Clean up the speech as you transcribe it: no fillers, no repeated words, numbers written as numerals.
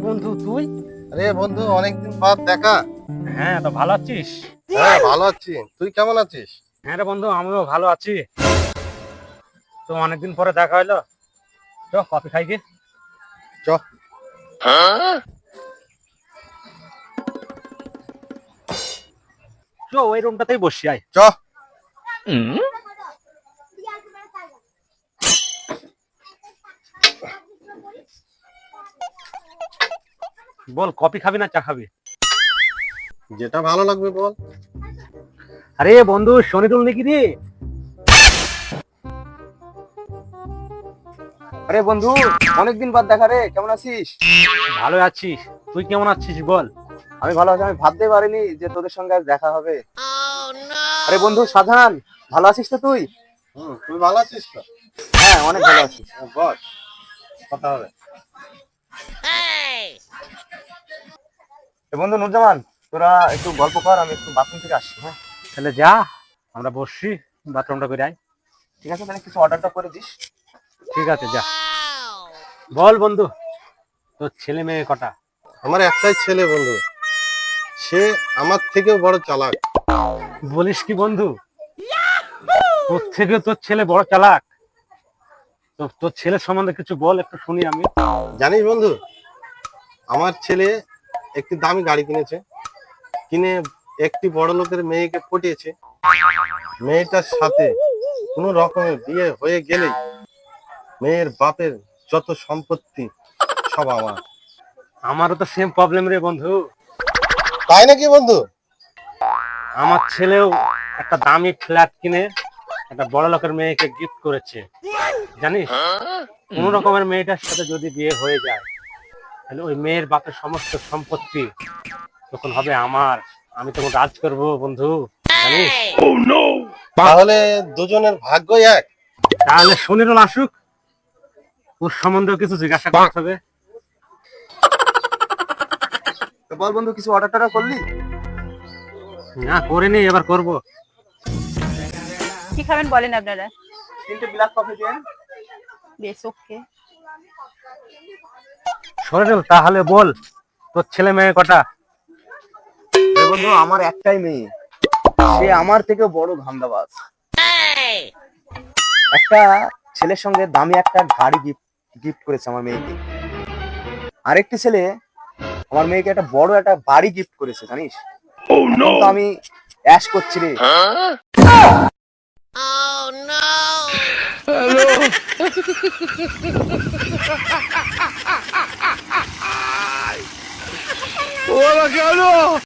বন্ধু তুই? আরে বন্ধু, অনেকদিন পর দেখা। হ্যাঁ, তো ভালো আছিস? হ্যাঁ, ভালো আছি। তুই কেমন আছিস? হ্যাঁ রে বন্ধু, আমিও ভালো আছি। তো অনেকদিন পরে দেখা হলো। চ কফি খাই গে। চ। চ ওই রুমটাতেই বসি আয়। চ। বল, কফি খাবি না চা খাবি? যেটা ভালো লাগবে বল। আরে বন্ধু, শনিদুল নাকি রে? আরে বন্ধু, অনেকদিন বাদ দেখা রে, কেমন আছিস? ভালো আছিস? তুই কেমন আছিস বল? আমি ভালো আছি। আমি ভাবতে পারিনি যে তোদের সঙ্গে আজ দেখা হবে। আরে বন্ধু সাধারণ, ভালো আছিস তো তুই? তুই ভালো আছিস তো? হ্যাঁ, অনেক ভালো আছি। বস, কথা হবে। এ বন্ধু নুরজামান, তোরা একটু গল্প কর, আমি একটু বাথরুম থেকে আসছি। হ্যাঁ তাহলে যা, আমরা বসছি, বাথরুমটা করে আয়। ঠিক আছে, তাহলে কিছু অর্ডারটা করে দিস। ঠিক আছে, যা। বল বন্ধু, তোর ছেলে মেয়ে কটা? আমার একটাই ছেলে বন্ধু, সে আমার থেকেও বড় চালাক। বলিস কি বন্ধু? তোর থেকে তোর ছেলে বড় চালাক? তো তোর ছেলের সম্বন্ধে কিছু বল, একটু শুনি আমি। জানিস বন্ধু, আমার ছেলে একটি দামি গাড়ি কিনেছে, কিনে একটি বড় লোকের মেয়েকে পটিয়েছে। মেয়েটার সাথে কোনো রকমের বিয়ে হয়ে গেলেই মেয়ের বাপের যত সম্পত্তি সব আমার। আমারও তো সেম প্রবলেম রে বন্ধু। তাই নাকি বন্ধু? আমার ছেলেও একটা দামি ফ্ল্যাট কিনে একটা বড় লোকের মেয়েকে গিফট করেছে, জানিস? কোন রকমের মেয়েটার সাথে যদি বিয়ে হয়ে যায়, তাহলে ওই মেয়ের বাপের সমস্ত সম্পত্তি তখন হবে আমার। আমি তখন রাজ করব বন্ধু, জানিস? তাহলে দুজনের ভাগ্যই এক। তাহলে শনিরও আসুক, ওর সম্বন্ধেও কিছু জিজ্ঞাসা করতে হবে। তো বল বন্ধু, কিছু অর্ডারটা করলি? না করিনি, এবার করব। কি খাবেন বলেন আপনারা? 3টে ব্ল্যাক কফি দেন। বেশ, ওকে। শনিরুল, তাহলে বল, তোর ছেলে মেয়ে কটা? এ বন্ধু, আমার একটাই মেয়ে, সে আমার থেকে বড় ধান্দাবাজ। একটা ছেলের সঙ্গে দামি একটা গাড়ি গিফট করেছে আমার মেয়েকে। আরেকটি ছেলে আমার মেয়েকে একটা বড় একটা বাড়ি গিফট করেছে, জানিস? এখন তো আমি অ্যাশ করছি রে।